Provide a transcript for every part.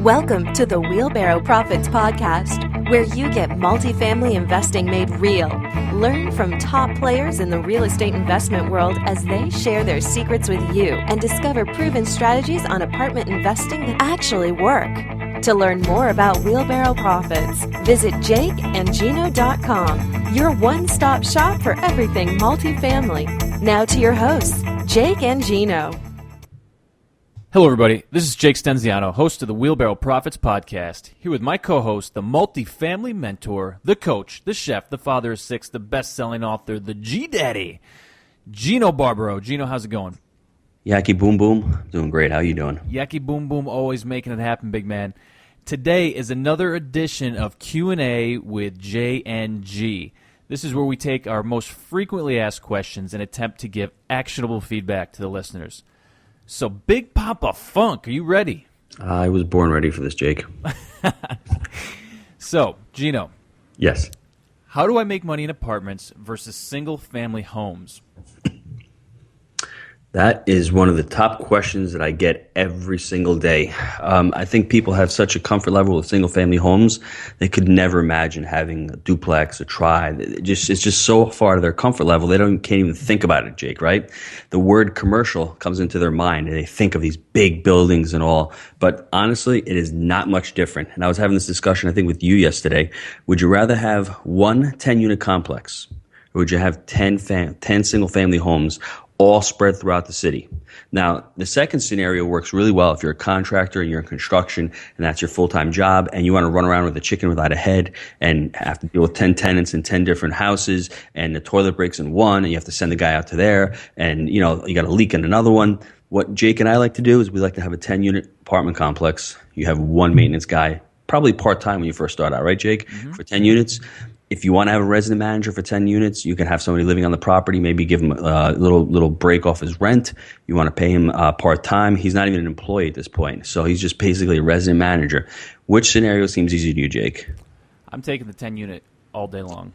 Welcome to the Wheelbarrow Profits Podcast, where you get multifamily investing made real. Learn from top players in the real estate investment world as they share their secrets with you and discover proven strategies on apartment investing that actually work. To learn more about Wheelbarrow Profits, visit jakeandgino.com, your one-stop shop for everything multifamily. Now to your hosts, Jake and Gino. Hello, everybody. This is Jake Stenziano, host of the Wheelbarrow Profits Podcast, here with my co-host, the multifamily mentor, the coach, the chef, the father of six, the best-selling author, the G-Daddy, Gino Barbaro. Gino, how's it going? Yaki boom boom. Doing great. How you doing? Yaki boom boom, always making it happen, big man. Today is another edition of Q&A with J and G. This is where we take our most frequently asked questions and attempt to give actionable feedback to the listeners. So, Big Papa Funk, are you ready? I was born ready for this, Jake. So, Gino. Yes. How do I make money in apartments versus single-family homes? That is one of the top questions that I get every single day. I think people have such a comfort level with single-family homes, they could never imagine having a duplex, a tri. It's just so far to their comfort level, can't even think about it, Jake, right? The word commercial comes into their mind, and they think of these big buildings and all. But honestly, it is not much different. And I was having this discussion, I think, with you yesterday. Would you rather have one 10-unit complex, or would you have 10 single-family homes all spread throughout the city? Now, the second scenario works really well if you're a contractor and you're in construction and that's your full-time job and you want to run around with a chicken without a head and have to deal with 10 tenants in 10 different houses and the toilet breaks in one and you have to send the guy out to there and, you got a leak in another one. What Jake and I like to do is we like to have a 10-unit apartment complex. You have one maintenance guy, probably part-time when you first start out, right, Jake? Mm-hmm. For 10 units. If you want to have a resident manager for 10 units, you can have somebody living on the property, maybe give him a little break off his rent. You want to pay him part-time. He's not even an employee at this point, so he's just basically a resident manager. Which scenario seems easy to you, Jake? I'm taking the 10-unit all day long.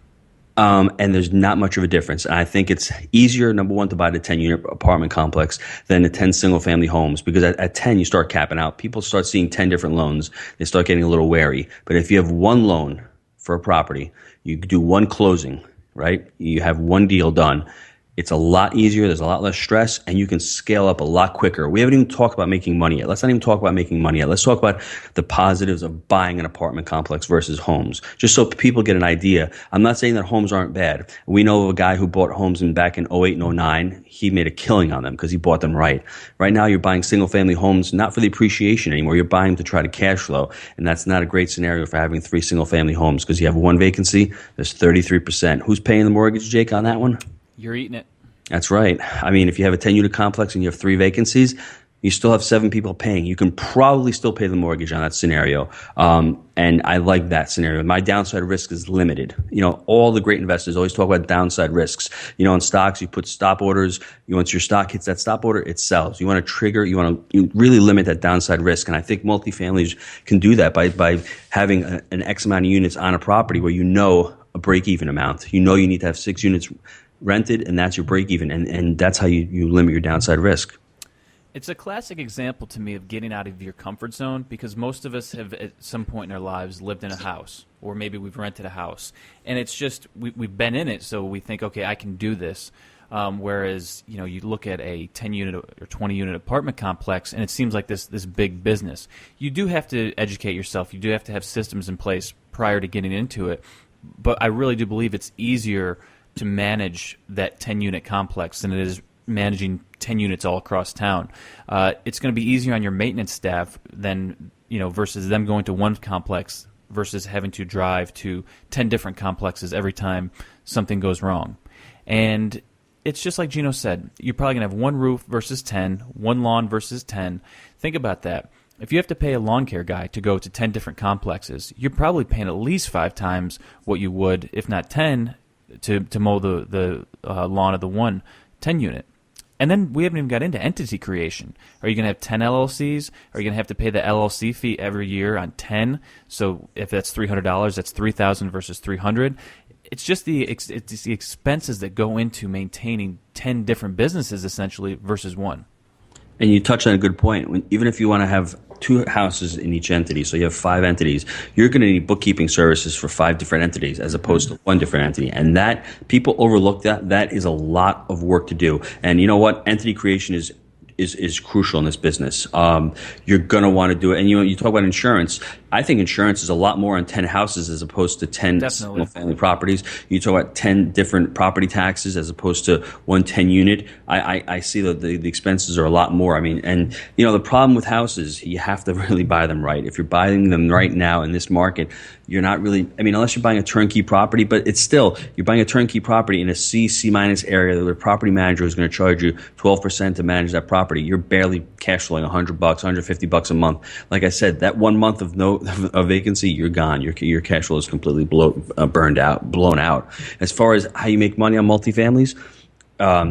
And there's not much of a difference. And I think it's easier, number one, to buy the 10-unit apartment complex than the 10 single-family homes, because at 10, you start capping out. People start seeing 10 different loans. They start getting a little wary. But if you have one loan for a property, you do one closing, right? You have one deal done. It's a lot easier. There's a lot less stress, and you can scale up a lot quicker. We haven't even talked about making money yet. Let's not even talk about making money yet. Let's talk about the positives of buying an apartment complex versus homes, just so people get an idea. I'm not saying that homes aren't bad. We know of a guy who bought homes back in 08 and 09. He made a killing on them because he bought them right. Right now, you're buying single-family homes not for the appreciation anymore. You're buying them to try to cash flow, and that's not a great scenario for having 3 single-family homes because you have one vacancy. There's 33%. Who's paying the mortgage, Jake, on that one? You're eating it. That's right. I mean, if you have a 10-unit complex and you have 3 vacancies, you still have 7 people paying. You can probably still pay the mortgage on that scenario. And I like that scenario. My downside risk is limited. All the great investors always talk about downside risks. In stocks, you put stop orders. Once your stock hits that stop order, it sells. You want to trigger, you really limit that downside risk. And I think multifamilies can do that by having an X amount of units on a property where a break-even amount. You need to have 6 units rented, and that's your break-even. And that's how you limit your downside risk. It's a classic example to me of getting out of your comfort zone, because most of us have at some point in our lives lived in a house, or maybe we've rented a house, and it's just we've been in it, so we think, okay, I can do this. Whereas you look at a 10-unit or 20-unit apartment complex, and it seems like this big business. You do have to educate yourself. You do have to have systems in place prior to getting into it. But I really do believe it's easier to manage that 10-unit complex than it is managing 10 units all across town. It's going to be easier on your maintenance staff than versus them going to one complex versus having to drive to 10 different complexes every time something goes wrong. And it's just like Gino said, you're probably going to have one roof versus 10, one lawn versus 10. Think about that. If you have to pay a lawn care guy to go to 10 different complexes, you're probably paying at least 5 times what you would, if not 10, to mow the lawn of the one 10-unit. And then we haven't even got into entity creation. Are you going to have 10 LLCs? Are you going to have to pay the LLC fee every year on 10? So if that's $300, that's $3,000 versus $300. It's just the expenses that go into maintaining 10 different businesses essentially versus one. And you touched on a good point. Even if you want to have two houses in each entity, so you have 5 entities, you're going to need bookkeeping services for 5 different entities as opposed to one different entity. And that, people overlook that. That is a lot of work to do. And you know what? Entity creation is crucial in this business. You're going to want to do it. And you talk about insurance. I think insurance is a lot more on 10 houses as opposed to 10 single family properties. You talk about 10 different property taxes as opposed to one 10-unit. I see that the expenses are a lot more. I mean, and the problem with houses, you have to really buy them right. If you're buying them right now in this market, you're not really, unless you're buying a turnkey property, but it's still, you're buying a turnkey property in a C minus area where the property manager is going to charge you 12% to manage that property. You're barely cash flowing $100, $150 a month. Like I said, that 1 month of vacancy, you're gone. Your cash flow is completely blown out. As far as how you make money on multifamilies,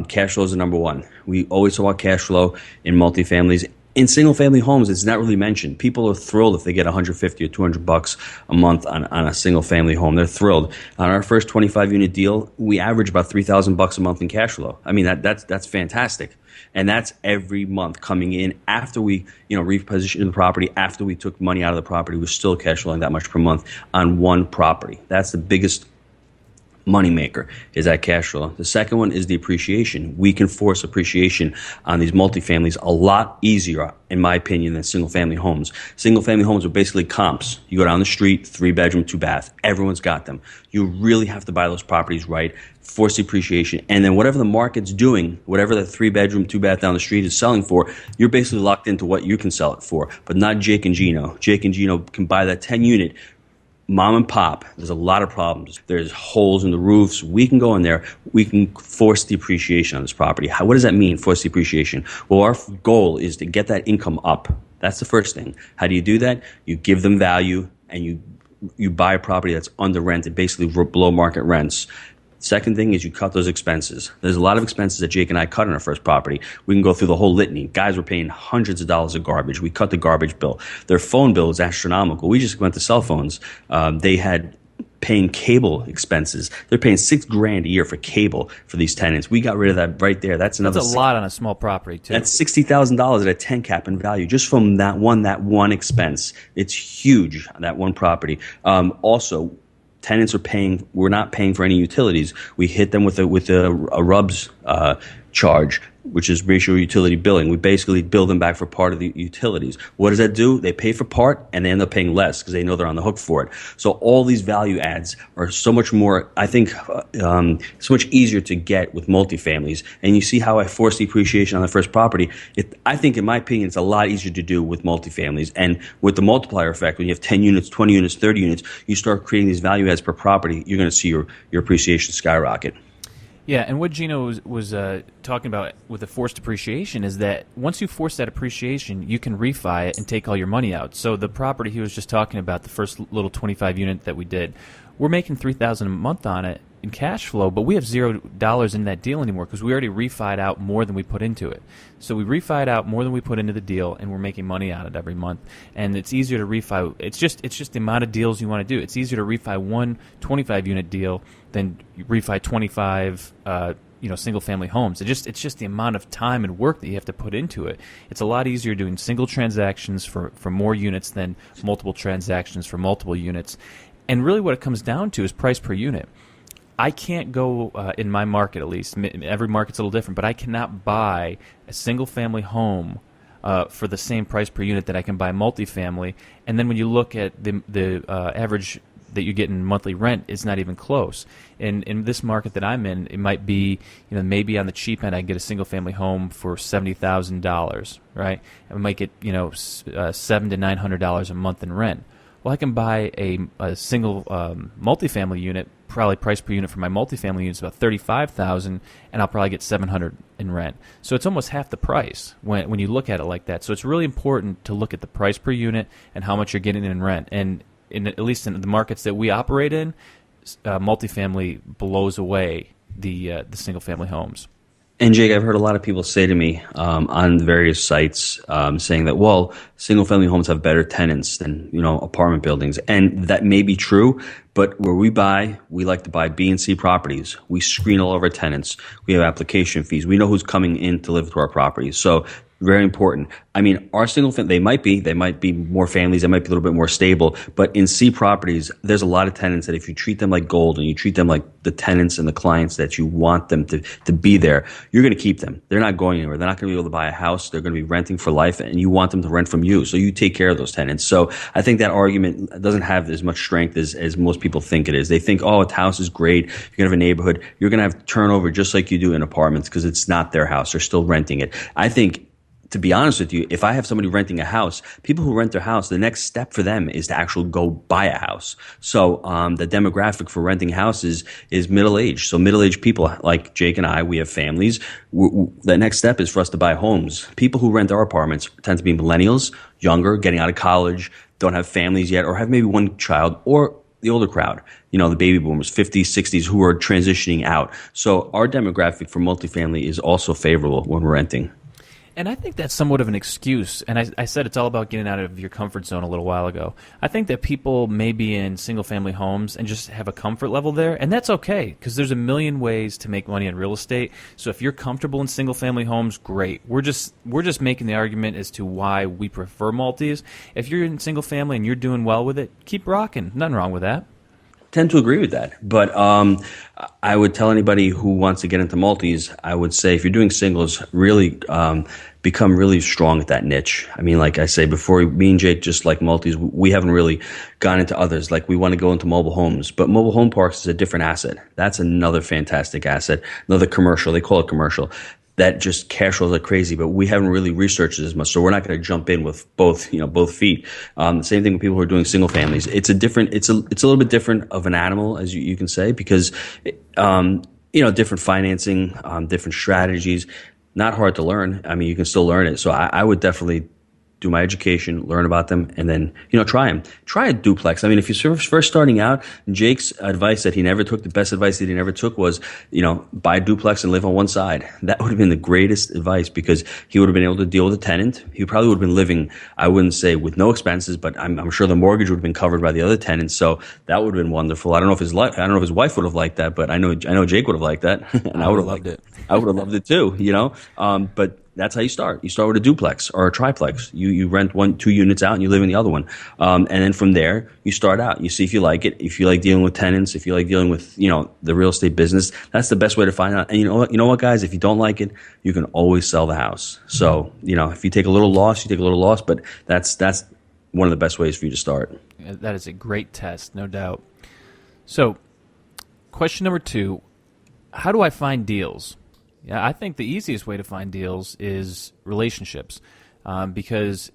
cash flow is the number one. We always talk about cash flow in multifamilies. In single-family homes, it's not really mentioned. People are thrilled if they get $150 or $200 a month on a single-family home. They're thrilled. On our first 25-unit deal, we average about $3,000 a month in cash flow. I mean, that's fantastic, and that's every month coming in after we repositioned the property. After we took money out of the property, we're still cash flowing that much per month on one property. That's the biggest moneymaker, is that cash flow. The second one is the appreciation. We can force appreciation on these multifamilies a lot easier, in my opinion, than single-family homes. Single-family homes are basically comps. You go down the street, 3-bedroom, 2-bath. Everyone's got them. You really have to buy those properties right, force the appreciation, and then whatever the market's doing, whatever the 3-bedroom, 2-bath down the street is selling for, you're basically locked into what you can sell it for, but not Jake and Gino. Jake and Gino can buy that 10-unit. Mom and pop, there's a lot of problems. There's holes in the roofs. We can go in there. We can force the appreciation on this property. What does that mean, force the appreciation? Well, our goal is to get that income up. That's the first thing. How do you do that? You give them value, and you buy a property that's under rented, basically below market rents. Second thing is you cut those expenses. There's a lot of expenses that Jake and I cut on our first property. We can go through the whole litany. Guys were paying hundreds of dollars of garbage. We cut the garbage bill. Their phone bill is astronomical. We just went to cell phones. They had paying cable expenses. They're paying $6,000 a year for cable for these tenants. We got rid of that right there. That's a lot on a small property too. That's $60,000 at a 10 cap in value just from that one expense. It's huge, that one property. Also, tenants are paying. We're not paying for any utilities. We hit them with a RUBS charge, which is ratio utility billing. We basically bill them back for part of the utilities. What does that do? They pay for part, and they end up paying less because they know they're on the hook for it. So all these value adds are so much more, I think, so much easier to get with multifamilies. And you see how I force the appreciation on the first property. I think, in my opinion, it's a lot easier to do with multifamilies. And with the multiplier effect, when you have 10 units, 20 units, 30 units, you start creating these value adds per property, you're going to see your appreciation skyrocket. Yeah, and what Gino was talking about with the forced appreciation is that once you force that appreciation, you can refi it and take all your money out. So the property he was just talking about, the first little 25 unit that we did, we're making $3,000 a month on it in cash flow, but we have $0 in that deal anymore because we already refied out more than we put into it. So we refied out more than we put into the deal, and we're making money on it every month. And it's easier to refi. It's just the amount of deals you want to do. It's easier to refi one 25-unit deal than refi 25 single-family homes. It's just the amount of time and work that you have to put into it. It's a lot easier doing single transactions for more units than multiple transactions for multiple units. And really what it comes down to is price per unit. I can't go, in my market at least, every market's a little different, but I cannot buy a single-family home for the same price per unit that I can buy multifamily. And then when you look at the average that you get in monthly rent, it's not even close. In this market that I'm in, it might be, maybe on the cheap end I get a single-family home for $70,000, right? I might get, $700 to $900 a month in rent. Well, I can buy a single multifamily unit. Probably price per unit for my multifamily unit is about $35,000, and I'll probably get $700 in rent. So it's almost half the price when you look at it like that. So it's really important to look at the price per unit and how much you're getting in rent. And at least in the markets that we operate in, multifamily blows away the single family homes. And Jake, I've heard a lot of people say to me on various sites saying that, well, single-family homes have better tenants than apartment buildings, and that may be true. But where we like to buy B and C properties. We screen all of our tenants. We have application fees. We know who's coming in to live to our properties. So Very important. I mean, our single family, they might be more families, they might be a little bit more stable, but in C properties, there's a lot of tenants that if you treat them like gold and you treat them like the tenants and the clients that you want them to be there, you're going to keep them. They're not going anywhere. They're not going to be able to buy a house. They're going to be renting for life, and you want them to rent from you. So you take care of those tenants. So I think that argument doesn't have as much strength as most people think it is. They think, oh, a house is great. You're going to have a neighborhood. You're going to have turnover just like you do in apartments because it's not their house. They're still renting it. I think, to be honest with you, if I have somebody renting a house, people who rent their house, the next step for them is to actually go buy a house. So the demographic for renting houses is middle-aged. So middle-aged people like Jake and I, we have families. The next step is for us to buy homes. People who rent our apartments tend to be millennials, younger, getting out of college, don't have families yet, or have maybe one child, or the older crowd, the baby boomers, 50s, 60s, who are transitioning out. So our demographic for multifamily is also favorable when we're renting. And I think that's somewhat of an excuse. And I said it's all about getting out of your comfort zone a little while ago. I think that people may be in single-family homes and just have a comfort level there, and that's okay because there's a million ways to make money in real estate. So if you're comfortable in single-family homes, great. We're just making the argument as to why we prefer multis. If you're in single-family and you're doing well with it, keep rocking. Nothing wrong with that. Tend to agree with that, but I would tell anybody who wants to get into multis, I would say if you're doing singles, really become really strong at that niche. I mean, like I say before, me and Jake, just like multis, we haven't really gone into others. Like we want to go into mobile homes, but mobile home parks is a different asset. That's another fantastic asset, another commercial. They call it commercial. That just cash flows like crazy, but we haven't really researched it as much, so we're not going to jump in with both feet. Same thing with people who are doing single families. It's a little bit different of an animal, as you can say, because different financing, different strategies. Not hard to learn. I mean, you can still learn it. So I would definitely do my education, learn about them, and then, try them. Try a duplex. I mean, if you're first starting out, Jake's advice that he never took, the best advice that he never took was, buy a duplex and live on one side. That would have been the greatest advice because he would have been able to deal with a tenant. He probably would have been living, I wouldn't say with no expenses, but I'm sure the mortgage would have been covered by the other tenants. So that would have been wonderful. I don't know if his wife would have liked that, but I know Jake would have liked that. And I would have loved it. I would have loved it too, but that's how you start. You start with a duplex or a triplex. You rent 1-2 units out and you live in the other one. And then from there, you start out. You see if you like it, if you like dealing with tenants, if you like dealing with, the real estate business. That's the best way to find out. And you know what, guys? If you don't like it, you can always sell the house. So, if you take a little loss, you take a little loss, but that's one of the best ways for you to start. That is a great test, no doubt. So, question number 2, how do I find deals? Yeah, I think the easiest way to find deals is relationships, because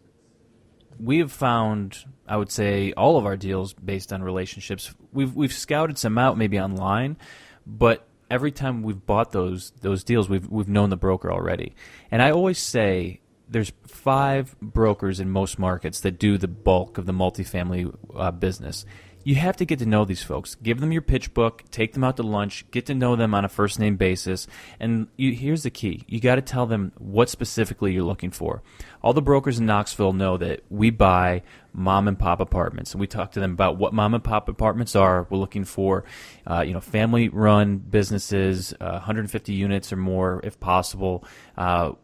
we have found, I would say, all of our deals based on relationships. We've scouted some out maybe online, but every time we've bought those deals, we've known the broker already. And I always say there's 5 brokers in most markets that do the bulk of the multifamily business. You have to get to know these folks. Give them your pitch book, take them out to lunch, get to know them on a first-name basis. And here's the key. You got to tell them what specifically you're looking for. All the brokers in Knoxville know that we buy mom-and-pop apartments. And we talk to them about what mom-and-pop apartments are. We're looking for family-run businesses, 150 units or more if possible,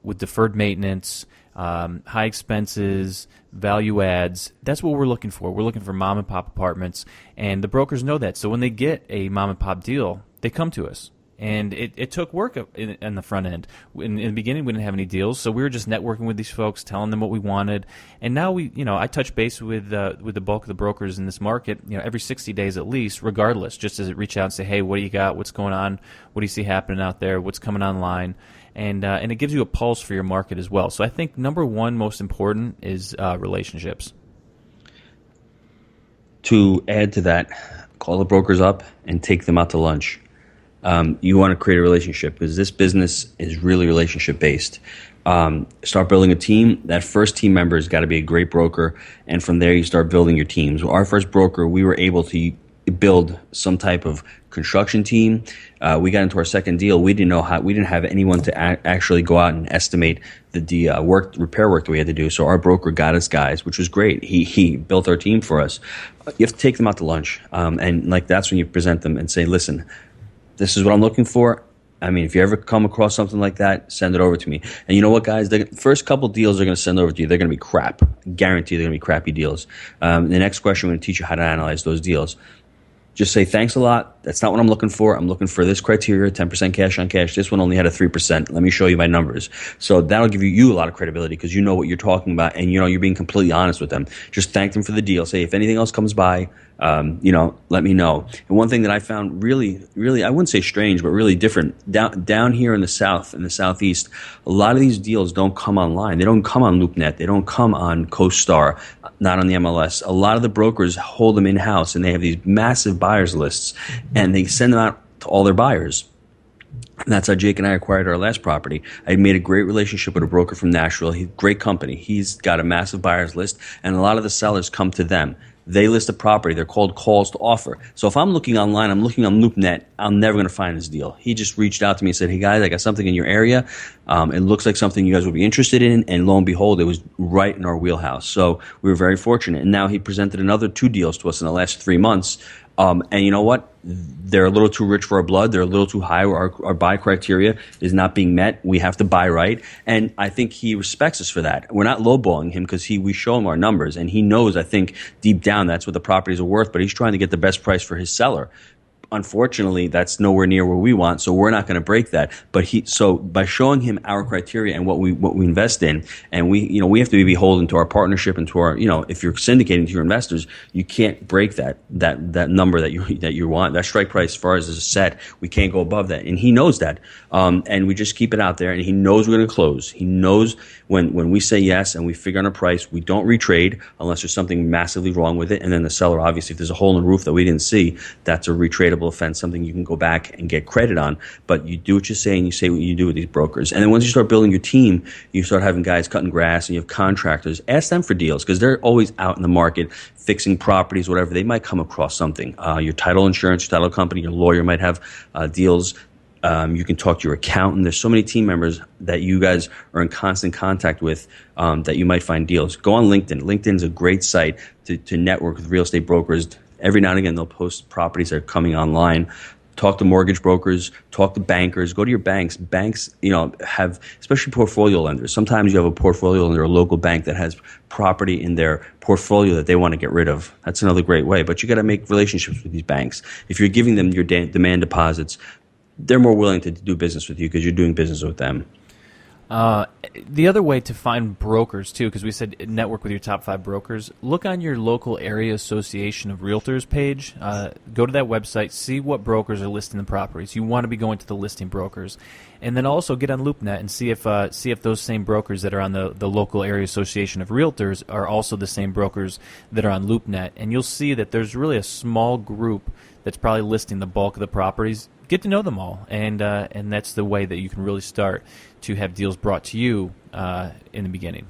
with deferred maintenance, high expenses, value adds. That's what we're looking for. We're looking for mom and pop apartments, and the brokers know that. So when they get a mom and pop deal, they come to us. And it took work in the front end. In the beginning, we didn't have any deals, so we were just networking with these folks, telling them what we wanted. And now I touch base with the bulk of the brokers in this market, every 60 days at least, regardless, just to reach out and say, hey, what do you got? What's going on? What do you see happening out there? What's coming online? And it gives you a pulse for your market as well. So I think number 1 most important is relationships. To add to that, call the brokers up and take them out to lunch. You want to create a relationship because this business is really relationship based. Start building a team. That first team member has got to be a great broker, and from there you start building your teams. Our first broker, we were able to build some type of construction team. We got into our second deal. We didn't have anyone to actually go out and estimate the repair work that we had to do. So our broker got us guys, which was great. He built our team for us. You have to take them out to lunch, and that's when you present them and say, listen, this is what I'm looking for. I mean, if you ever come across something like that, send it over to me. And you know what, guys? The first couple deals they're going to send over to you, they're going to be crap. Guarantee they're going to be crappy deals. The next question, we're going to teach you how to analyze those deals. Just say, thanks a lot. That's not what I'm looking for. I'm looking for this criteria, 10% cash on cash. This one only had a 3%. Let me show you my numbers. So that'll give you a lot of credibility because you know what you're talking about and you're being completely honest with them. Just thank them for the deal. Say, if anything else comes by, let me know. And one thing that I found really, really, I wouldn't say strange, but really different down here in the South, in the Southeast, a lot of these deals don't come online. They don't come on LoopNet. They don't come on CoStar, not on the MLS. A lot of the brokers hold them in-house and they have these massive buyers lists and they send them out to all their buyers. And that's how Jake and I acquired our last property. I made a great relationship with a broker from Nashville. Great company. He's got a massive buyers list and a lot of the sellers come to them. They list a property. They're called calls to offer. So if I'm looking online, I'm looking on LoopNet, I'm never going to find this deal. He just reached out to me and said, hey, guys, I got something in your area. It looks like something you guys would be interested in. And lo and behold, it was right in our wheelhouse. So we were very fortunate. And now he presented another 2 deals to us in the last 3 months. And you know what? They're a little too rich for our blood. They're a little too high. Our buy criteria is not being met. We have to buy right. And I think he respects us for that. We're not lowballing him because we show him our numbers. And he knows, I think, deep down that's what the properties are worth. But he's trying to get the best price for his seller. Unfortunately, that's nowhere near where we want, so we're not going to break that. But so by showing him our criteria and what we invest in, and we have to be beholden to our partnership and to our, if you're syndicating to your investors, you can't break that number that you want, that strike price as far as is set. We can't go above that, and he knows that. And we just keep it out there, and he knows we're going to close. He knows when we say yes and we figure on a price, we don't retrade unless there's something massively wrong with it. And then the seller, obviously, if there's a hole in the roof that we didn't see, that's a retradable offense, something you can go back and get credit on. But you do what you say and you say what you do with these brokers. And then once you start building your team, you start having guys cutting grass and you have contractors. Ask them for deals because they're always out in the market fixing properties, whatever. They might come across something. Your title insurance, your title company, your lawyer might have deals. You can talk to your accountant. There's so many team members that you guys are in constant contact with that you might find deals. Go on LinkedIn. LinkedIn's a great site to network with real estate brokers. Every now and again, they'll post properties that are coming online. Talk to mortgage brokers, talk to bankers, go to your banks. Banks, have, especially portfolio lenders. Sometimes you have a portfolio lender, a local bank that has property in their portfolio that they want to get rid of. That's another great way. But you got to make relationships with these banks. If you're giving them your demand deposits, they're more willing to do business with you because you're doing business with them. The other way to find brokers, too, because we said network with your top 5 brokers, look on your local area association of realtors page. Go to that website, see what brokers are listing the properties. You want to be going to the listing brokers. And then also get on LoopNet and see if those same brokers that are on the local area association of realtors are also the same brokers that are on LoopNet. And you'll see that there's really a small group that's probably listing the bulk of the properties. Get to know them all, and that's the way that you can really start to have deals brought to you in the beginning.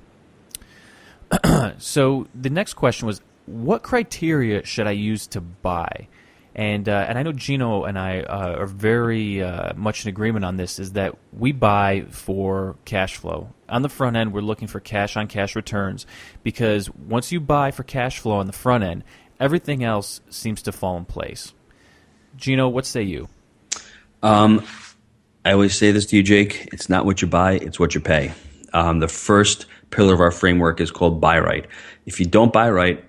So the next question was, what criteria should I use to buy? And I know Gino and I are very much in agreement on this, is that we buy for cash flow. On the front end, we're looking for cash-on-cash returns because once you buy for cash flow on the front end, everything else seems to fall in place. Gino, what say you? I always say this to you, Jake. It's not what you buy, it's what you pay. The first pillar of our framework is called buy right. If you don't buy right,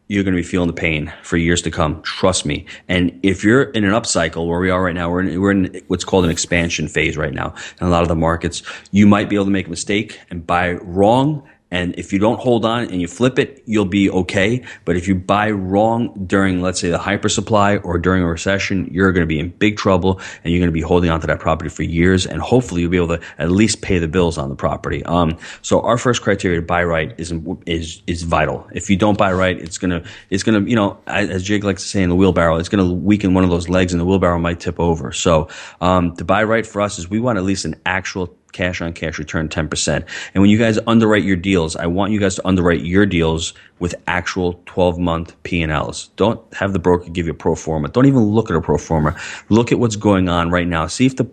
you're going to be feeling the pain for years to come. Trust me. And if you're in an upcycle where we are right now, we're in what's called an expansion phase right now in a lot of the markets, you might be able to make a mistake and buy wrong. And if you don't hold on and you flip it, you'll be okay. But if you buy wrong during, let's say, the hypersupply or during a recession, you're going to be in big trouble and you're going to be holding on to that property for years. And hopefully you'll be able to at least pay the bills on the property. So our first criteria to buy right is vital. If you don't buy right, it's gonna, as Jake likes to say in the wheelbarrow, it's going to weaken one of those legs and the wheelbarrow might tip over. So, to buy right for us is we want at least an actual cash on cash return 10%. And when you guys underwrite your deals, I want you guys to underwrite your deals with actual 12-month P&Ls. Don't have the broker give you a pro forma. Don't even look at a pro forma. Look at what's going on right now. See if the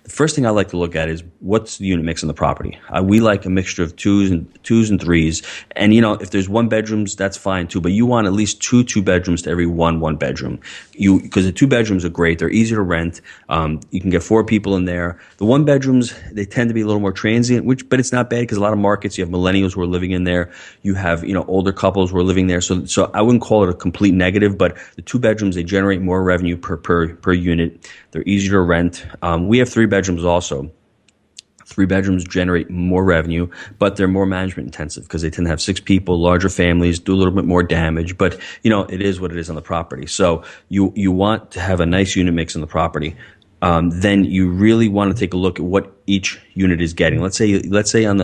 first thing I like to look at is what's the unit mix in the property. We like a mixture of twos and threes. And, if there's one bedrooms, that's fine too. But you want at least two bedrooms to every one bedroom. Because the 2 bedrooms are great. They're easy to rent. You can get 4 people in there. The 1 bedrooms, they tend to be a little more transient, but it's not bad because a lot of markets, you have millennials who are living in there. You have, older couples who are living there. So I wouldn't call it a complete negative, but the 2 bedrooms, they generate more revenue per unit. They're easier to rent. We have 3 bedrooms also. 3 bedrooms generate more revenue, but they're more management intensive because they tend to have 6 people, larger families, do a little bit more damage. But, it is what it is on the property. So you want to have a nice unit mix in the property. Then you really want to take a look at what each unit is getting. Let's say on the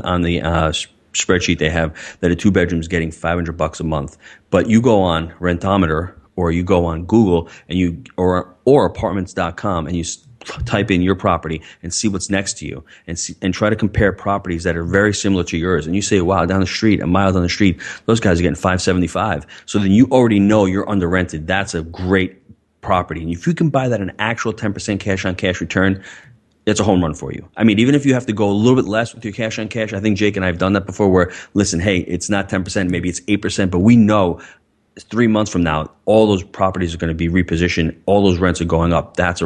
spreadsheet they have that a 2 bedroom is getting $500 a month, but you go on Rentometer or you go on Google and or apartments.com and you type in your property and see what's next to you and try to compare properties that are very similar to yours. And you say, wow, down the street, a mile down the street, those guys are getting $575. So then you already know you're under rented. That's a great property. And if you can buy that an actual 10% cash on cash return, it's a home run for you. I mean, even if you have to go a little bit less with your cash on cash, I think Jake and I have done that before where, listen, hey, it's not 10%, maybe it's 8%, but we know 3 months from now, all those properties are going to be repositioned. All those rents are going up. That's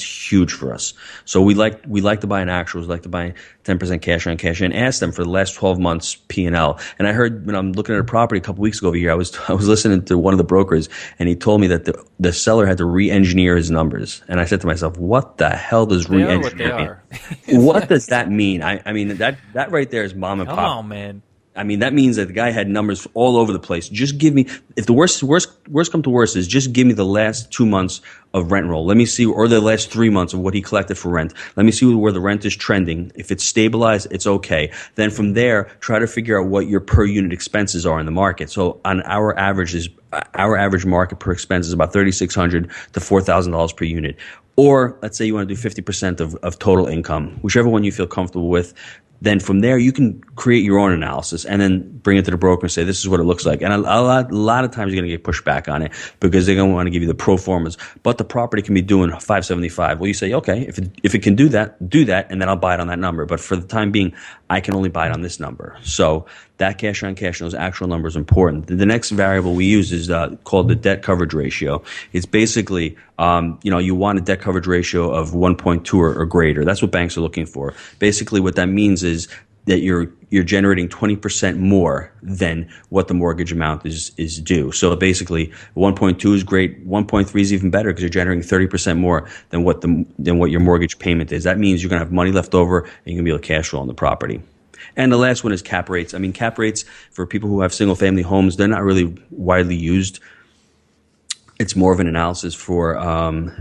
huge for us. So we like to buy an actuals, like to buy 10% cash on cash, and ask them for the last 12 months P&L. And I heard when I'm looking at a property a couple weeks ago over here, I was listening to one of the brokers, and he told me that the seller had to re-engineer his numbers. And I said to myself, what the hell does re-engineer mean? What does that mean? I mean that right there is mom and pop. Come on, man. I mean, that means that the guy had numbers all over the place. Just give me, if the worst come to worst is just give me the last 2 months of rent roll. Let me see, or the last 3 months of what he collected for rent. Let me see where the rent is trending. If it's stabilized, it's okay. Then from there, try to figure out what your per unit expenses are in the market. So on our average market per expense is about $3,600 to $4,000 per unit. Or let's say you want to do 50% of total income, whichever one you feel comfortable with. Then from there, you can create your own analysis and then bring it to the broker and say, this is what it looks like. And a lot of times you're going to get pushback on it because they're going to want to give you the pro formas. But the property can be doing $575. Well, you say, okay, if it can do that, and then I'll buy it on that number. But for the time being, I can only buy it on this number. So that cash on cash, those actual numbers are important. The next variable we use is called the debt coverage ratio. It's basically, you want a debt coverage ratio of 1.2 or greater. That's what banks are looking for. Basically, what that means is that you're generating 20% more than what the mortgage amount is due. So basically, 1.2 is great. 1.3 is even better because you're generating 30% more than what your mortgage payment is. That means you're going to have money left over and you're going to be able to cash flow on the property. And the last one is cap rates. I mean, cap rates for people who have single family homes, they're not really widely used. It's more of an analysis for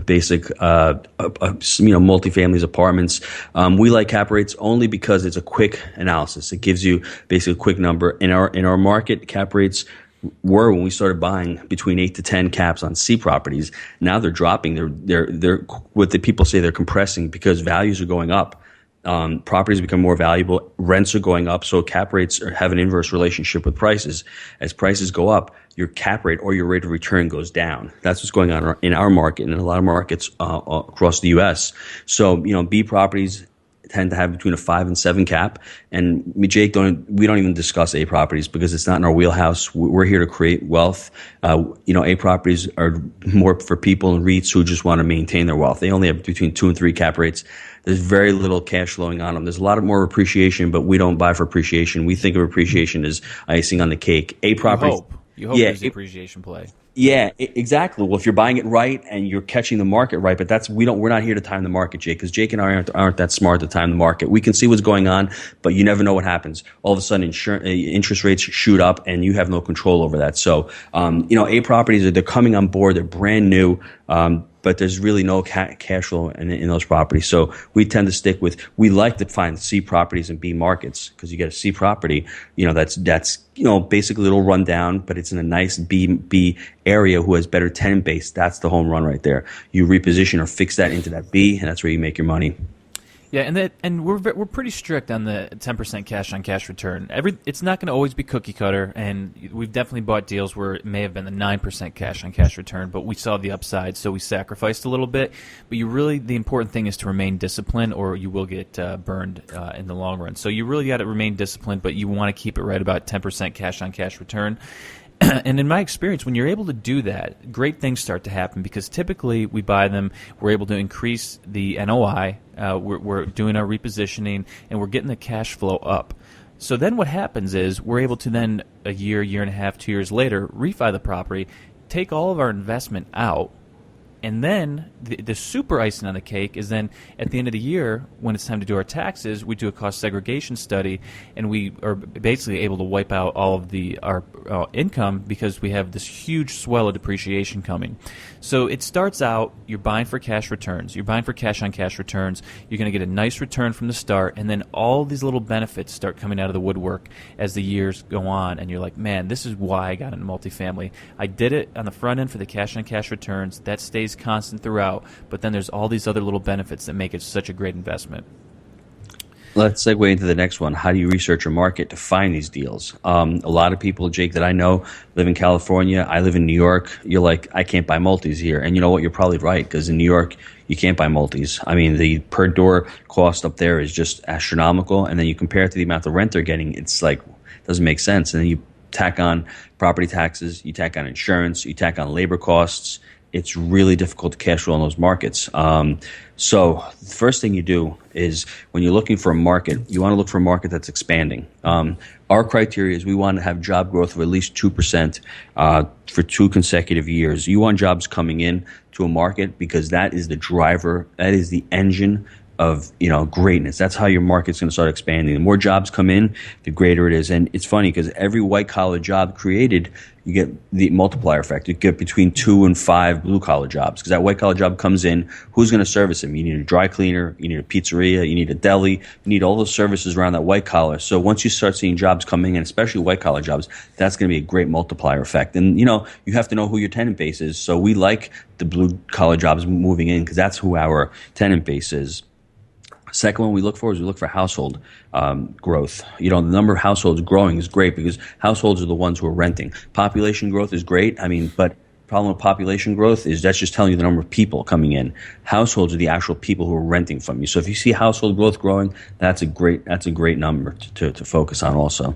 basic, multifamilies, apartments. We like cap rates only because it's a quick analysis. It gives you basically a quick number. In our market, cap rates were, when we started buying, between 8 to 10 caps on C properties. Now they're dropping. They're what the people say, they're compressing because values are going up. Properties become more valuable, rents are going up, so cap rates have an inverse relationship with prices. As prices go up, your cap rate or your rate of return goes down. That's what's going on in our market and in a lot of markets across the U.S. So, B properties tend to have between a 5 and 7 cap. And me, Jake, we don't even discuss A properties because it's not in our wheelhouse. We're here to create wealth. A properties are more for people and REITs who just want to maintain their wealth. They only have between 2 and 3 cap rates. There's very little cash flowing on them. There's a lot more appreciation, but we don't buy for appreciation. We think of appreciation as icing on the cake. A properties. You hope there's appreciation play. Yeah, exactly. Well, if you're buying it right and you're catching the market right, but we're not here to time the market, Jake, because Jake and I aren't that smart to time the market. We can see what's going on, but you never know what happens. All of a sudden, interest rates shoot up, and you have no control over that. So, A properties, they're coming on board. They're brand new. But there's really no cash flow in those properties. So we tend to stick with, we like to find C properties and B markets because you get a C property, that's basically it'll run down, but it's in a nice B area who has better tenant base. That's the home run right there. You reposition or fix that into that B, and that's where you make your money. Yeah, and we're pretty strict on the 10% cash on cash return. It's not going to always be cookie cutter, and we've definitely bought deals where it may have been the 9% cash on cash return, but we saw the upside, so we sacrificed a little bit. But the important thing is to remain disciplined, or you will get burned in the long run. So you really got to remain disciplined, but you want to keep it right about 10% cash on cash return. And in my experience, when you're able to do that, great things start to happen because typically we buy them, we're able to increase the NOI, we're doing our repositioning, and we're getting the cash flow up. So then what happens is we're able to then, a year and a half, 2 years later, refi the property, take all of our investment out, and then the super icing on the cake is then at the end of the year, when it's time to do our taxes, we do a cost segregation study, and we are basically able to wipe out all of our income because we have this huge swell of depreciation coming. So it starts out, you're buying for cash returns. You're buying for cash on cash returns. You're going to get a nice return from the start, and then all these little benefits start coming out of the woodwork as the years go on, and you're like, man, this is why I got into multifamily. I did it on the front end for the cash on cash returns. That stays constant throughout, but then there's all these other little benefits that make it such a great investment. Let's segue into the next one. How do you research a market to find these deals? A lot of people, Jake, that I know live in California. I live in New York. You're like, I can't buy multis here. And you know what? You're probably right, because in New York, you can't buy multis. I mean, the per door cost up there is just astronomical. And then you compare it to the amount of rent they're getting, it's like, it doesn't make sense. And then you tack on property taxes, you tack on insurance, you tack on labor costs. It's really difficult to cash flow in those markets. So the first thing you do is when you're looking for a market, you want to look for a market that's expanding. Our criteria is we want to have job growth of at least 2% for 2 consecutive years. You want jobs coming in to a market because that is the driver, that is the engine of greatness. That's how your market's going to start expanding. The more jobs come in, the greater it is. And it's funny because every white collar job created, you get the multiplier effect. You get between 2 and 5 blue collar jobs because that white collar job comes in. Who's going to service them? You need a dry cleaner, you need a pizzeria, you need a deli, you need all those services around that white collar. So once you start seeing jobs coming in, especially white collar jobs, that's going to be a great multiplier effect. And you have to know who your tenant base is. So we like the blue collar jobs moving in because that's who our tenant base is. Second one we look for is we look for household growth. The number of households growing is great because households are the ones who are renting. Population growth is great. But problem with population growth is that's just telling you the number of people coming in. Households are the actual people who are renting from you. So if you see household growth growing, that's a great number to focus on also.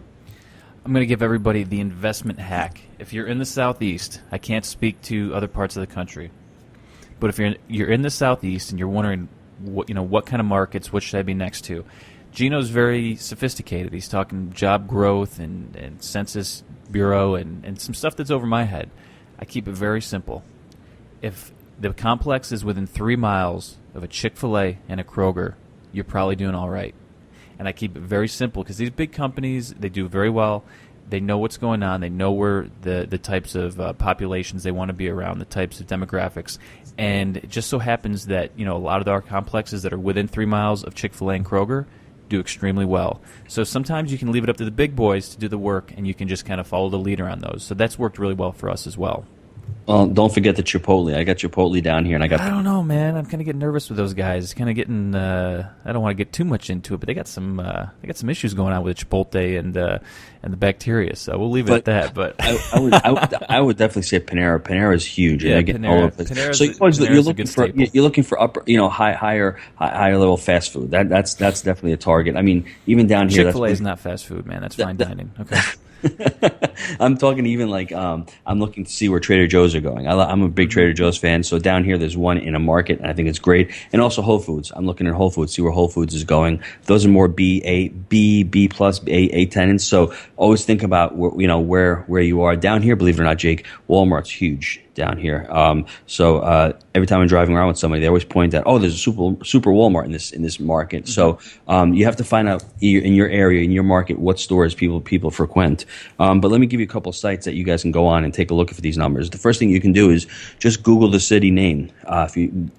I'm going to give everybody the investment hack. If you're in the Southeast, I can't speak to other parts of the country, but if you're in the Southeast and you're wondering what kind of markets, what should I be next to? Gino's very sophisticated. He's talking job growth and Census Bureau and some stuff that's over my head. I keep it very simple. If the complex is within 3 miles of a Chick-fil-A and a Kroger, you're probably doing all right. And I keep it very simple because these big companies, they do very well. They know what's going on. They know where the types of populations they want to be around, the types of demographics. And it just so happens that a lot of our complexes that are within 3 miles of Chick-fil-A and Kroger do extremely well. So sometimes you can leave it up to the big boys to do the work, and you can just kind of follow the leader on those. So that's worked really well for us as well. Well, don't forget the Chipotle. I got Chipotle down here, and I don't know, man. I'm kind of getting nervous with those guys. It's kind of getting. I don't want to get too much into it, but they got some issues going on with Chipotle and the bacteria. So we'll leave it at that. But I would definitely say Panera. Panera is huge. Yeah, Panera. So you're looking for upper, higher level fast food. That's definitely a target. Even down here, Chick-fil-A is not fast food, man. That's fine dining. Okay. I'm talking even like I'm looking to see where Trader Joe's are going. I'm a big Trader Joe's fan, so down here there's one in a market, and I think it's great. And also Whole Foods. I'm looking at Whole Foods, see where Whole Foods is going. Those are more B plus A tenants. So always think about where you are. Down here, believe it or not, Jake, Walmart's huge down here. So every time I'm driving around with somebody, they always point out, oh, there's a super Walmart in this market. So you have to find out in your area, in your market, what stores people frequent. But let me give you a couple of sites that you guys can go on and take a look at these numbers. The first thing you can do is just Google the city name.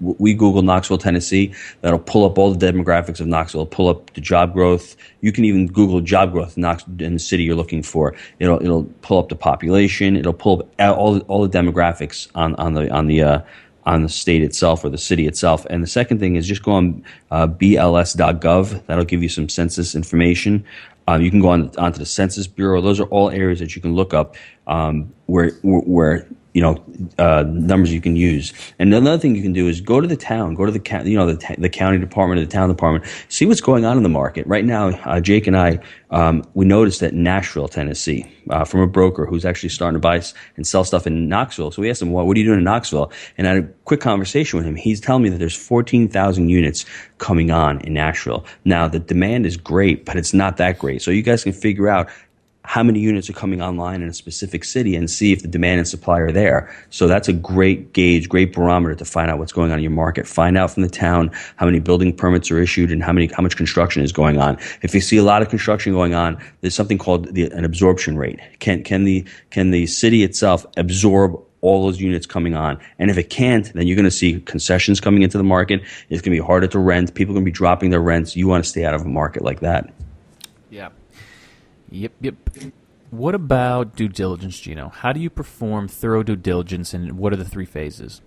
We Google Knoxville, Tennessee, that'll pull up all the demographics of Knoxville, pull up the job growth. You can even Google job growth in the city you're looking for. It'll pull up the population. It'll pull up all the demographics on on the state itself or the city itself. And the second thing is just go on bls.gov. That'll give you some census information. You can go onto the Census Bureau. Those are all areas that you can look up where numbers you can use. And another thing you can do is go to the town, go to the county department or the town department, see what's going on in the market. Right now, Jake and I, we noticed that in Nashville, Tennessee, from a broker who's actually starting to buy and sell stuff in Knoxville. So we asked him, what are you doing in Knoxville? And I had a quick conversation with him. He's telling me that there's 14,000 units coming on in Nashville. Now, the demand is great, but it's not that great. So you guys can figure out how many units are coming online in a specific city and see if the demand and supply are there. So that's a great gauge, great barometer to find out what's going on in your market. Find out from the town how many building permits are issued and how much construction is going on. If you see a lot of construction going on, there's something called an absorption rate. Can the city itself absorb all those units coming on? And if it can't, then you're going to see concessions coming into the market. It's going to be harder to rent. People are going to be dropping their rents. You want to stay out of a market like that. Yeah. Yep. What about due diligence, Gino? How do you perform thorough due diligence, and what are the 3 phases?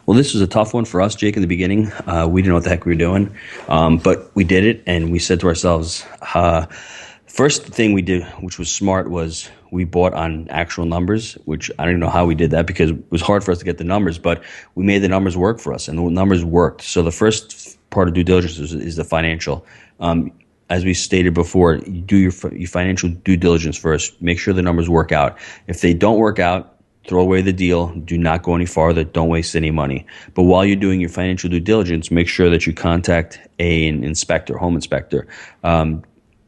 Well, this was a tough one for us, Jake, in the beginning. We didn't know what the heck we were doing, but we did it, and we said to ourselves, first thing we did, which was smart, was we bought on actual numbers, which I don't even know how we did that because it was hard for us to get the numbers, but we made the numbers work for us, and the numbers worked. So the first part of due diligence is the financial. As we stated before, you do your financial due diligence first. Make sure the numbers work out. If they don't work out, throw away the deal. Do not go any farther. Don't waste any money. But while you're doing your financial due diligence, make sure that you contact an inspector, home inspector.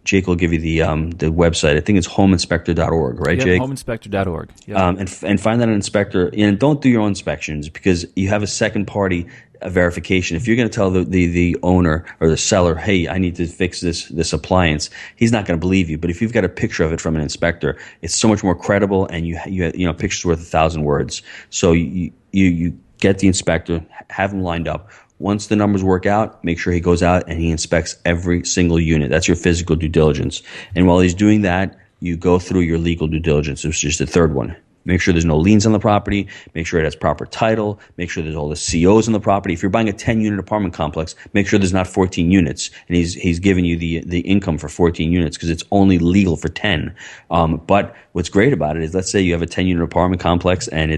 Jake will give you the website. I think it's homeinspector.org, right, Jake? Homeinspector.org. Yep. And find that an inspector. And don't do your own inspections because you have a second party verification. If you're going to tell the owner or the seller, hey, I need to fix this appliance, he's not going to believe you. But if you've got a picture of it from an inspector, it's so much more credible, and you picture's worth 1,000 words. So you get the inspector, have him lined up. Once the numbers work out, make sure he goes out and he inspects every single unit. That's your physical due diligence. And while he's doing that, you go through your legal due diligence, which is the third one. Make sure there's no liens on the property. Make sure it has proper title. Make sure there's all the COs on the property. If you're buying a 10-unit apartment complex, make sure there's not 14 units. And he's giving you the income for 14 units because it's only legal for 10. But what's great about it is, let's say you have a 10-unit apartment complex and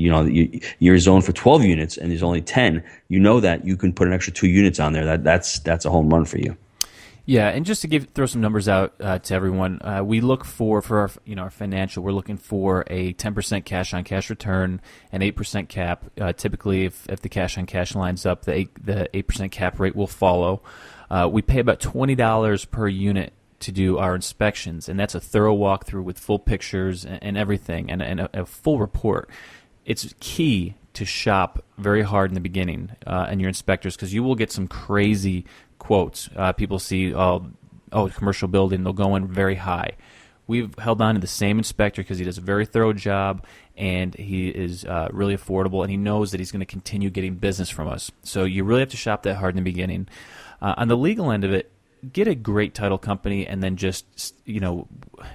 you're zoned for 12 units and there's only 10. You know that you can put an extra 2 units on there. That's a home run for you. Yeah, and just to throw some numbers out to everyone, we look for our financial, we're looking for a 10% cash-on-cash return, an 8% cap. Typically, if the cash-on-cash lines up, the 8% cap rate will follow. We pay about $20 per unit to do our inspections, and that's a thorough walkthrough with full pictures and everything, and a full report. It's key to shop very hard in the beginning and your inspectors, because you will get some crazy quotes. People see, commercial building, they'll go in very high. We've held on to the same inspector because he does a very thorough job, and he is really affordable, and he knows that he's going to continue getting business from us. So you really have to shop that hard in the beginning. On the legal end of it, get a great title company, and then just,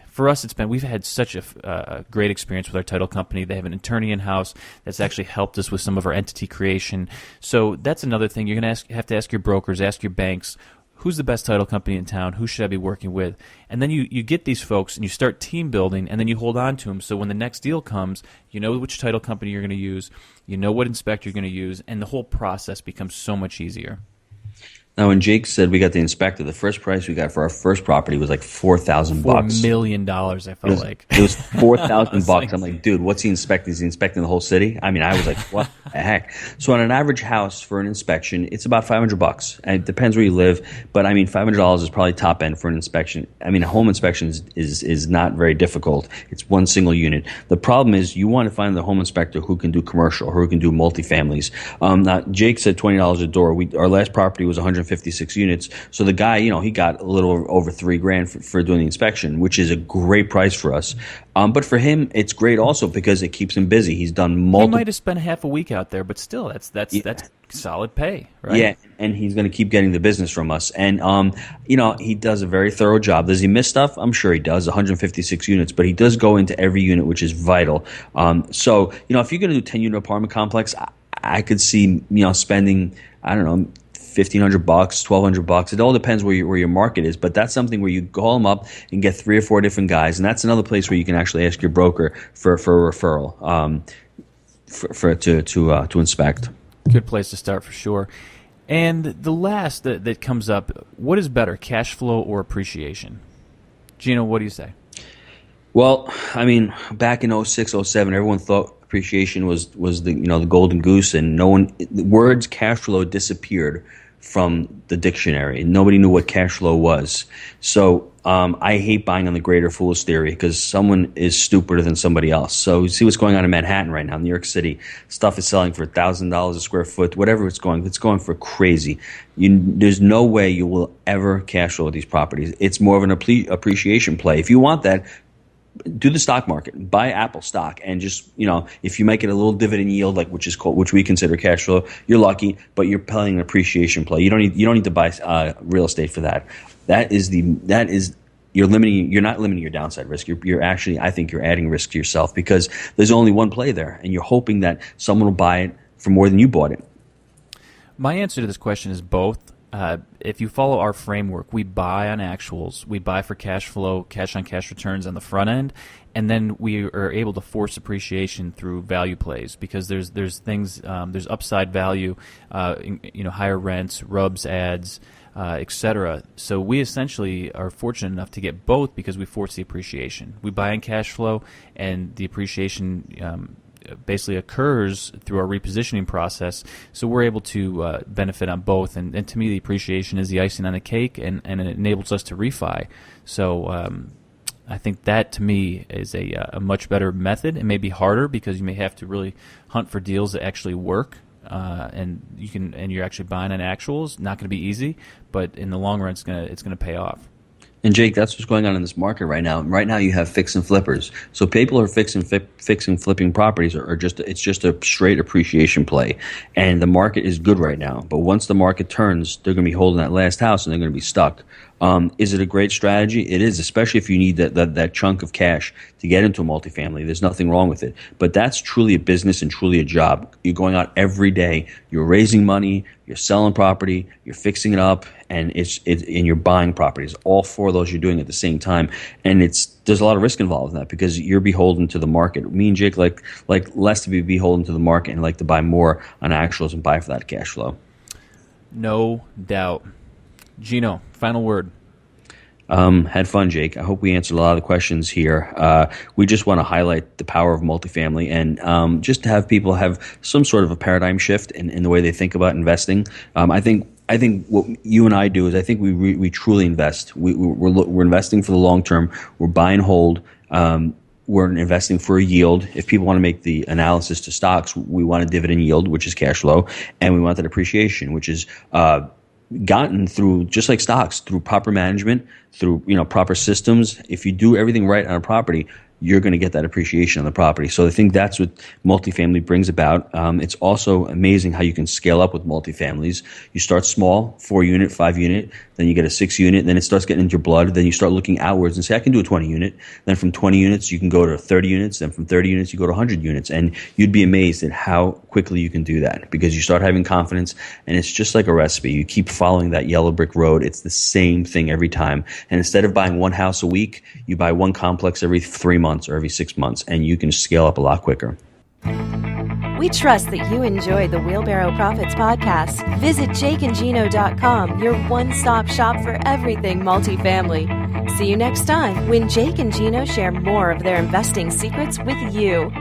for us, we've had such a great experience with our title company. They have an attorney in-house that's actually helped us with some of our entity creation. So that's another thing. You're going to have to ask your brokers, ask your banks, who's the best title company in town? Who should I be working with? And then you get these folks and you start team building, and then you hold on to them. So when the next deal comes, you know which title company you're going to use, you know what inspector you're going to use, and the whole process becomes so much easier. Now, when Jake said we got the inspector, the first price we got for our first property was like $4,000. $4 million, I felt like. It was $4,000. I'm like, dude, what's he inspecting? Is he inspecting the whole city? I mean, I was like, what the heck? So on an average house for an inspection, it's about $500. And it depends where you live, but I mean, $500 is probably top end for an inspection. I mean, a home inspection is not very difficult. It's one single unit. The problem is you want to find the home inspector who can do commercial, or who can do multifamilies. Now, Jake said $20 a door. Our last property was 156 units. So the guy, he got a little over $3,000 for doing the inspection, which is a great price for us. But for him, it's great also because it keeps him busy. He's done multiple. He might have spent half a week out there, but still, that's solid pay, right? Yeah, and he's going to keep getting the business from us. And he does a very thorough job. Does he miss stuff? I'm sure he does. 156 units, but he does go into every unit, which is vital. So if you're going to do 10-unit apartment complex, I could see, spending, I don't know, $1,500, $1,200. It all depends where your market is, but that's something where you call them up and get 3 or 4 different guys, and that's another place where you can actually ask your broker for a referral to inspect. Good place to start for sure. And the last that comes up, what is better, cash flow or appreciation? Gino, what do you say? Well, I mean, back in 06, 07, everyone thought appreciation was the the golden goose, and the words cash flow disappeared from the dictionary. Nobody knew what cash flow was. So I hate buying on the greater fools theory, because someone is stupider than somebody else. So you see what's going on in Manhattan right now, New York City. Stuff is selling for $1,000 a square foot, whatever it's going for crazy. There's no way you will ever cash flow with these properties. It's more of an appreciation play. If you want that, do the stock market, buy Apple stock, and just, if you make it a little dividend yield, which we consider cash flow, you're lucky, but you're playing an appreciation play. You don't need to buy real estate for that. You're not limiting your downside risk. You're actually, I think you're adding risk to yourself, because there's only one play there, and you're hoping that someone will buy it for more than you bought it. My answer to this question is both. If you follow our framework, we buy on actuals, we buy for cash flow, cash on cash returns on the front end, and then we are able to force appreciation through value plays, because there's things, there's upside value, higher rents, rubs, ads, etc. So we essentially are fortunate enough to get both, because we force the appreciation. We buy in cash flow, and the appreciation basically occurs through our repositioning process, so we're able to benefit on both, and to me the appreciation is the icing on the cake, and it enables us to refi. So I think that to me is a much better method. It may be harder, because you may have to really hunt for deals that actually work, and you're actually buying on actuals. Not going to be easy, but in the long run it's going to pay off. And Jake, that's what's going on in this market right now. Right now, you have fix and flippers. So people are fixing flipping properties, it's just a straight appreciation play. And the market is good right now. But once the market turns, they're going to be holding that last house, and they're going to be stuck. Is it a great strategy? It is, especially if you need that chunk of cash to get into a multifamily. There's nothing wrong with it. But that's truly a business and truly a job. You're going out every day. You're raising money. You're selling property. You're fixing it up, and and you're buying properties. All 4 of those you're doing at the same time, and there's a lot of risk involved in that, because you're beholden to the market. Me and Jake like less to be beholden to the market, and like to buy more on actuals and buy for that cash flow. No doubt. Gino, final word. Had fun, Jake. I hope we answered a lot of the questions here. We just want to highlight the power of multifamily, and just to have people have some sort of a paradigm shift in the way they think about investing. I think what you and I do is, I think we truly invest. We're investing for the long term. We're buy and hold. We're investing for a yield. If people want to make the analysis to stocks, we want a dividend yield, which is cash flow, and we want that appreciation, which is gotten through, just like stocks, through proper management, through proper systems. If you do everything right on a property, you're going to get that appreciation on the property. So I think that's what multifamily brings about. It's also amazing how you can scale up with multifamilies. You start small, 4-unit, 5-unit, then you get a 6-unit, then it starts getting into your blood. Then you start looking outwards and say, I can do a 20-unit. Then from 20 units, you can go to 30 units. Then from 30 units, you go to 100 units. And you'd be amazed at how quickly you can do that, because you start having confidence, and it's just like a recipe. You keep following that yellow brick road. It's the same thing every time. And instead of buying one house a week, you buy one complex every 3 months or every 6 months, and you can scale up a lot quicker. We trust that you enjoyed the Wheelbarrow Profits podcast. Visit jakeandgino.com, your one-stop shop for everything multifamily. See you next time when Jake and Gino share more of their investing secrets with you.